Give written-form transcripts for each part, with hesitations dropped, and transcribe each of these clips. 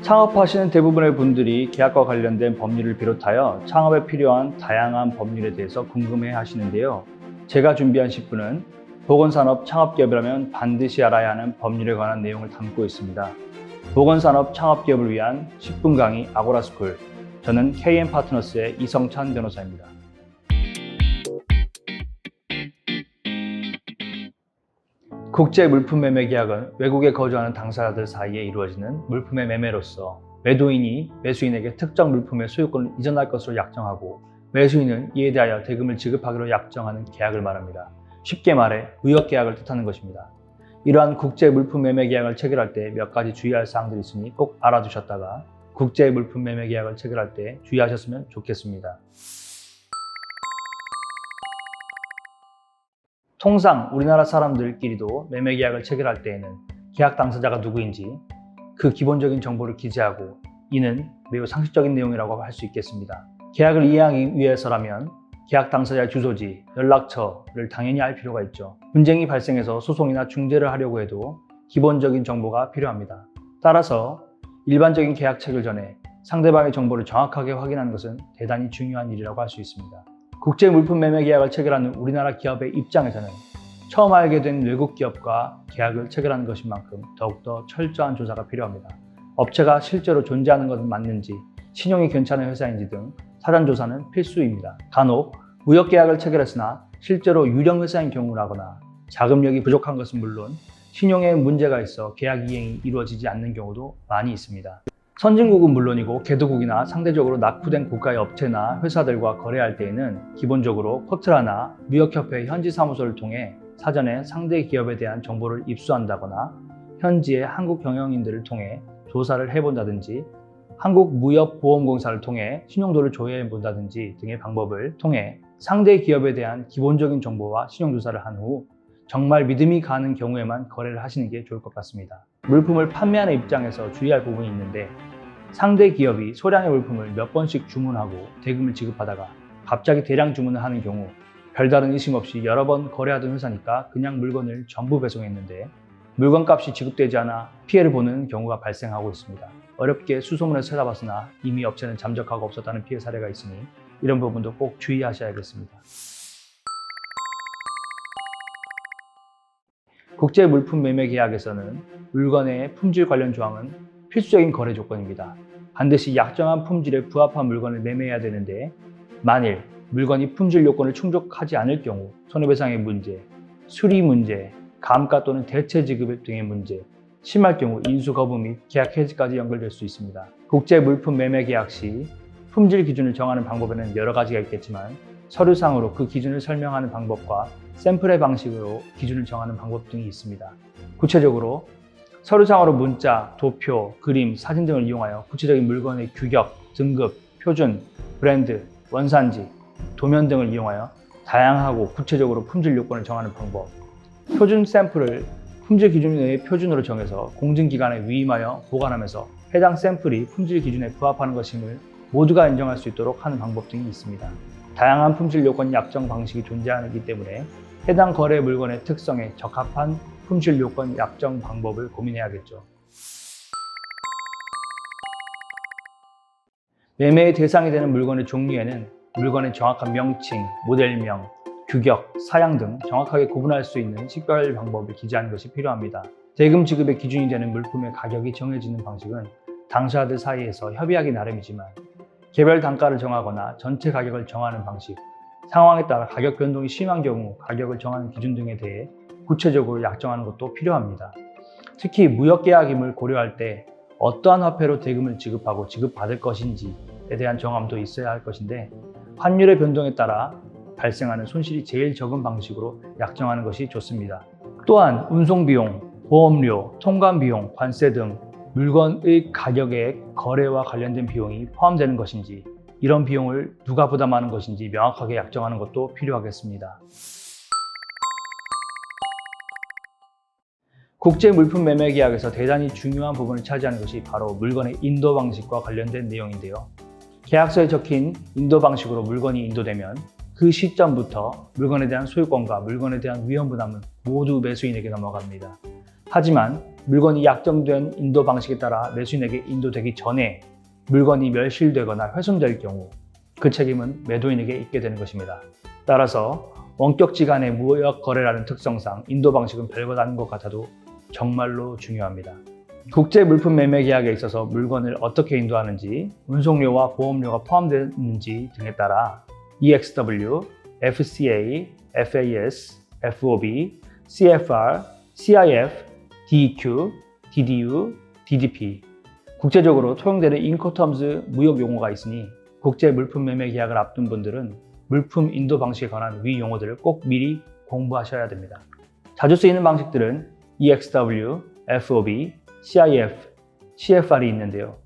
창업하시는 대부분의 분들이 계약과 관련된 법률을 비롯하여 창업에 필요한 다양한 법률에 대해서 궁금해 하시는데요. 제가 준비한 10분은 보건산업 창업기업이라면 반드시 알아야 하는 법률에 관한 내용을 담고 있습니다. 보건산업 창업기업을 위한 10분 강의 아고라스쿨. 저는 KM파트너스의 이성찬 변호사입니다. 국제 물품 매매 계약은 외국에 거주하는 당사자들 사이에 이루어지는 물품의 매매로서 매도인이 매수인에게 특정 물품의 소유권을 이전할 것으로 약정하고 매수인은 이에 대하여 대금을 지급하기로 약정하는 계약을 말합니다. 쉽게 말해 무역계약을 뜻하는 것입니다. 이러한 국제 물품 매매 계약을 체결할 때 몇 가지 주의할 사항들이 있으니 꼭 알아두셨다가 국제 물품 매매 계약을 체결할 때 주의하셨으면 좋겠습니다. 통상 우리나라 사람들끼리도 매매 계약을 체결할 때에는 계약 당사자가 누구인지 그 기본적인 정보를 기재하고 이는 매우 상식적인 내용이라고 할 수 있겠습니다. 계약을 이해하기 위해서라면 계약 당사자의 주소지, 연락처를 당연히 알 필요가 있죠. 분쟁이 발생해서 소송이나 중재를 하려고 해도 기본적인 정보가 필요합니다. 따라서 일반적인 계약 체결 전에 상대방의 정보를 정확하게 확인하는 것은 대단히 중요한 일이라고 할 수 있습니다. 국제 물품 매매 계약을 체결하는 우리나라 기업의 입장에서는 처음 알게 된 외국 기업과 계약을 체결하는 것인 만큼 더욱더 철저한 조사가 필요합니다. 업체가 실제로 존재하는 것은 맞는지, 신용이 괜찮은 회사인지 등 사전 조사는 필수입니다. 간혹 무역 계약을 체결했으나 실제로 유령 회사인 경우라거나 자금력이 부족한 것은 물론 신용에 문제가 있어 계약 이행이 이루어지지 않는 경우도 많이 있습니다. 선진국은 물론이고 개도국이나 상대적으로 낙후된 국가의 업체나 회사들과 거래할 때에는 기본적으로 코트라나 무역협회 현지 사무소를 통해 사전에 상대 기업에 대한 정보를 입수한다거나 현지의 한국 경영인들을 통해 조사를 해본다든지 한국무역보험공사를 통해 신용도를 조회해본다든지 등의 방법을 통해 상대 기업에 대한 기본적인 정보와 신용조사를 한 후 정말 믿음이 가는 경우에만 거래를 하시는 게 좋을 것 같습니다. 물품을 판매하는 입장에서 주의할 부분이 있는데 상대 기업이 소량의 물품을 몇 번씩 주문하고 대금을 지급하다가 갑자기 대량 주문을 하는 경우 별다른 의심 없이 여러 번 거래하던 회사니까 그냥 물건을 전부 배송했는데 물건값이 지급되지 않아 피해를 보는 경우가 발생하고 있습니다. 어렵게 수소문을 찾아봤으나 이미 업체는 잠적하고 없었다는 피해 사례가 있으니 이런 부분도 꼭 주의하셔야겠습니다. 국제 물품 매매 계약에서는 물건의 품질 관련 조항은 필수적인 거래 조건입니다. 반드시 약정한 품질에 부합한 물건을 매매해야 되는데 만일 물건이 품질 요건을 충족하지 않을 경우 손해배상의 문제, 수리 문제, 감가 또는 대체 지급 등의 문제, 심할 경우 인수 거부 및 계약 해지까지 연결될 수 있습니다. 국제 물품 매매 계약 시 품질 기준을 정하는 방법에는 여러 가지가 있겠지만 서류상으로 그 기준을 설명하는 방법과 샘플의 방식으로 기준을 정하는 방법 등이 있습니다. 구체적으로 서류상으로 문자, 도표, 그림, 사진 등을 이용하여 구체적인 물건의 규격, 등급, 표준, 브랜드, 원산지, 도면 등을 이용하여 다양하고 구체적으로 품질 요건을 정하는 방법, 표준 샘플을 품질 기준 내의 표준으로 정해서 공증기관에 위임하여 보관하면서 해당 샘플이 품질 기준에 부합하는 것임을 모두가 인정할 수 있도록 하는 방법 등이 있습니다. 다양한 품질 요건 약정 방식이 존재하기 때문에 해당 거래 물건의 특성에 적합한 품질 요건 약정 방법을 고민해야겠죠. 매매의 대상이 되는 물건의 종류에는 물건의 정확한 명칭, 모델명, 규격, 사양 등 정확하게 구분할 수 있는 식별 방법을 기재하는 것이 필요합니다. 대금 지급의 기준이 되는 물품의 가격이 정해지는 방식은 당사자들 사이에서 협의하기 나름이지만 개별 단가를 정하거나 전체 가격을 정하는 방식, 상황에 따라 가격 변동이 심한 경우 가격을 정하는 기준 등에 대해 구체적으로 약정하는 것도 필요합니다. 특히 무역계약임을 고려할 때 어떠한 화폐로 대금을 지급하고 지급받을 것인지에 대한 정함도 있어야 할 것인데 환율의 변동에 따라 발생하는 손실이 제일 적은 방식으로 약정하는 것이 좋습니다. 또한 운송비용, 보험료, 통관비용, 관세 등 물건의 가격에 거래와 관련된 비용이 포함되는 것인지 이런 비용을 누가 부담하는 것인지 명확하게 약정하는 것도 필요하겠습니다. 국제 물품 매매 계약에서 대단히 중요한 부분을 차지하는 것이 바로 물건의 인도 방식과 관련된 내용인데요. 계약서에 적힌 인도 방식으로 물건이 인도되면 그 시점부터 물건에 대한 소유권과 물건에 대한 위험 부담은 모두 매수인에게 넘어갑니다. 하지만 물건이 약정된 인도 방식에 따라 매수인에게 인도되기 전에 물건이 멸실되거나 훼손될 경우 그 책임은 매도인에게 있게 되는 것입니다. 따라서 원격지 간의 무역 거래라는 특성상 인도 방식은 별것 아닌 것 같아도 정말로 중요합니다. 국제 물품 매매 계약에 있어서 물건을 어떻게 인도하는지, 운송료와 보험료가 포함되는지 등에 따라 EXW, FCA, FAS, FOB, CFR, CIF, DEQ, DDU, DDP 국제적으로 통용되는 인코텀즈 무역 용어가 있으니 국제 물품 매매 계약을 앞둔 분들은 물품 인도 방식에 관한 위 용어들을 꼭 미리 공부하셔야 됩니다. 자주 쓰이는 방식들은 EXW, FOB, CIF, CFR이 있는데요.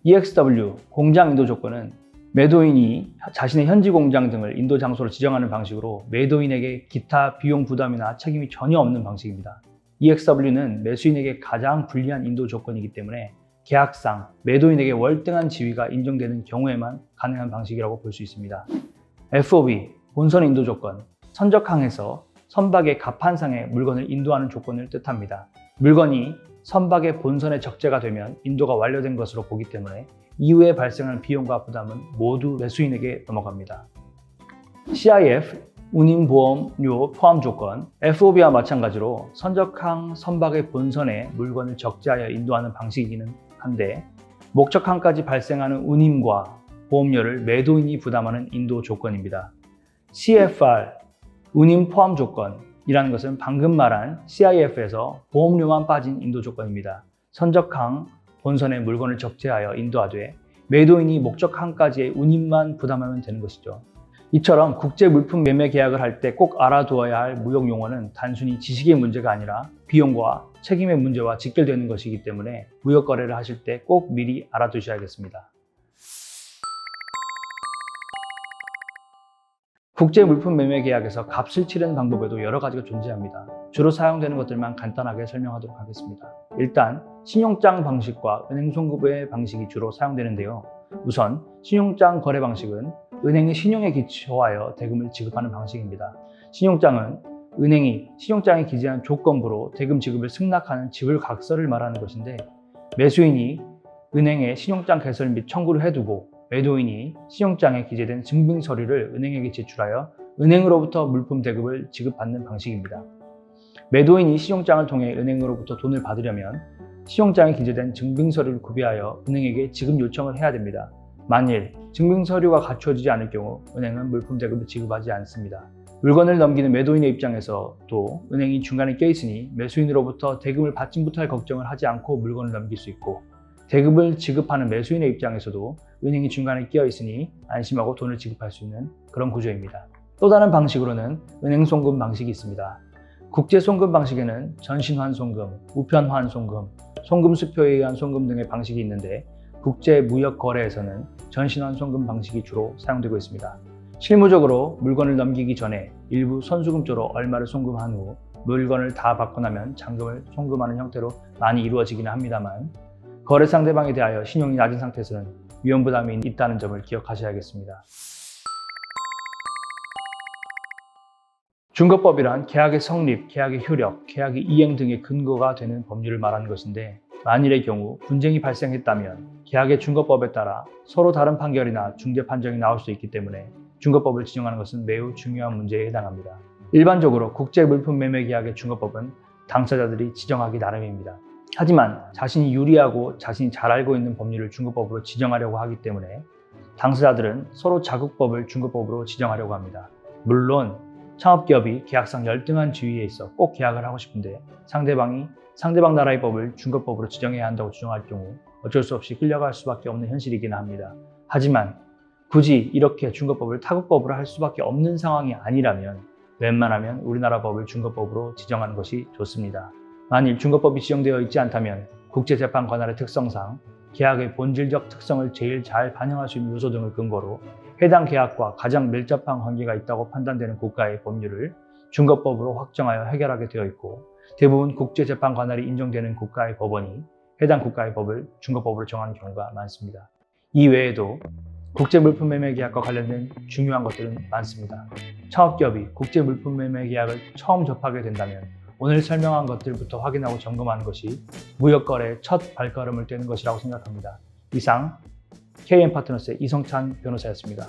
EXW, 공장 인도 조건은 매도인이 자신의 현지 공장 등을 인도 장소로 지정하는 방식으로 매도인에게 기타 비용 부담이나 책임이 전혀 없는 방식입니다. EXW는 매수인에게 가장 불리한 인도 조건이기 때문에 계약상 매도인에게 월등한 지위가 인정되는 경우에만 가능한 방식이라고 볼 수 있습니다. FOB, 본선 인도 조건, 선적항에서 선박의 갑판상에 물건을 인도하는 조건을 뜻합니다. 물건이 선박의 본선에 적재가 되면 인도가 완료된 것으로 보기 때문에 이후에 발생하는 비용과 부담은 모두 매수인에게 넘어갑니다. CIF, 운임보험료 포함 조건, FOB와 마찬가지로 선적항 선박의 본선에 물건을 적재하여 인도하는 방식이기는 한데 목적항까지 발생하는 운임과 보험료를 매도인이 부담하는 인도 조건입니다. CFR, 운임 포함 조건이라는 것은 방금 말한 CIF에서 보험료만 빠진 인도 조건입니다. 선적항 본선에 물건을 적재하여 인도하되 매도인이 목적항까지의 운임만 부담하면 되는 것이죠. 이처럼 국제 물품 매매 계약을 할 때 꼭 알아두어야 할 무역 용어는 단순히 지식의 문제가 아니라 비용과 책임의 문제와 직결되는 것이기 때문에 무역 거래를 하실 때 꼭 미리 알아두셔야겠습니다. 국제 물품 매매 계약에서 값을 치르는 방법에도 여러 가지가 존재합니다. 주로 사용되는 것들만 간단하게 설명하도록 하겠습니다. 일단 신용장 방식과 은행 송금의 방식이 주로 사용되는데요. 우선 신용장 거래 방식은 은행의 신용에 기초하여 대금을 지급하는 방식입니다. 신용장은 은행이 신용장에 기재한 조건부로 대금 지급을 승낙하는 지불각서를 말하는 것인데 매수인이 은행에 신용장 개설 및 청구를 해두고 매도인이 신용장에 기재된 증빙서류를 은행에게 제출하여 은행으로부터 물품 대금을 지급받는 방식입니다. 매도인이 신용장을 통해 은행으로부터 돈을 받으려면 신용장에 기재된 증빙서류를 구비하여 은행에게 지급 요청을 해야 됩니다. 만일 증빙서류가 갖춰지지 않을 경우 은행은 물품 대금을 지급하지 않습니다. 물건을 넘기는 매도인의 입장에서도 은행이 중간에 껴있으니 매수인으로부터 대금을 받지 못할 걱정을 하지 않고 물건을 넘길 수 있고 대금을 지급하는 매수인의 입장에서도 은행이 중간에 끼어 있으니 안심하고 돈을 지급할 수 있는 그런 구조입니다. 또 다른 방식으로는 은행 송금 방식이 있습니다. 국제 송금 방식에는 전신환 송금, 우편환 송금, 송금 수표에 의한 송금 등의 방식이 있는데 국제 무역 거래에서는 전신환 송금 방식이 주로 사용되고 있습니다. 실무적으로 물건을 넘기기 전에 일부 선수금조로 얼마를 송금한 후 물건을 다 받고 나면 잔금을 송금하는 형태로 많이 이루어지기는 합니다만 거래 상대방에 대하여 신용이 낮은 상태에서는 위험 부담이 있다는 점을 기억하셔야겠습니다. 중거법이란 계약의 성립, 계약의 효력, 계약의 이행 등의 근거가 되는 법률을 말하는 것인데 만일의 경우 분쟁이 발생했다면 계약의 중거법에 따라 서로 다른 판결이나 중재 판정이 나올 수 있기 때문에 중거법을 지정하는 것은 매우 중요한 문제에 해당합니다. 일반적으로 국제 물품 매매 계약의 중거법은 당사자들이 지정하기 나름입니다. 하지만 자신이 유리하고 자신이 잘 알고 있는 법률을 중거법으로 지정하려고 하기 때문에 당사자들은 서로 자국법을 중거법으로 지정하려고 합니다. 물론 창업기업이 계약상 열등한 지위에 있어 꼭 계약을 하고 싶은데 상대방 나라의 법을 중거법으로 지정해야 한다고 주장할 경우 어쩔 수 없이 끌려갈 수밖에 없는 현실이긴 합니다. 하지만 굳이 이렇게 중거법을 타국법으로 할 수밖에 없는 상황이 아니라면 웬만하면 우리나라 법을 중거법으로 지정하는 것이 좋습니다. 만일 중거법이 지정되어 있지 않다면 국제재판 관할의 특성상 계약의 본질적 특성을 제일 잘 반영할 수 있는 요소 등을 근거로 해당 계약과 가장 밀접한 관계가 있다고 판단되는 국가의 법률을 중거법으로 확정하여 해결하게 되어 있고 대부분 국제재판 관할이 인정되는 국가의 법원이 해당 국가의 법을 중거법으로 정하는 경우가 많습니다. 이 외에도 국제물품매매 계약과 관련된 중요한 것들은 많습니다. 창업기업이 국제물품매매 계약을 처음 접하게 된다면 오늘 설명한 것들부터 확인하고 점검하는 것이 무역거래의 첫 발걸음을 떼는 것이라고 생각합니다. 이상 KM파트너스의 이성찬 변호사였습니다.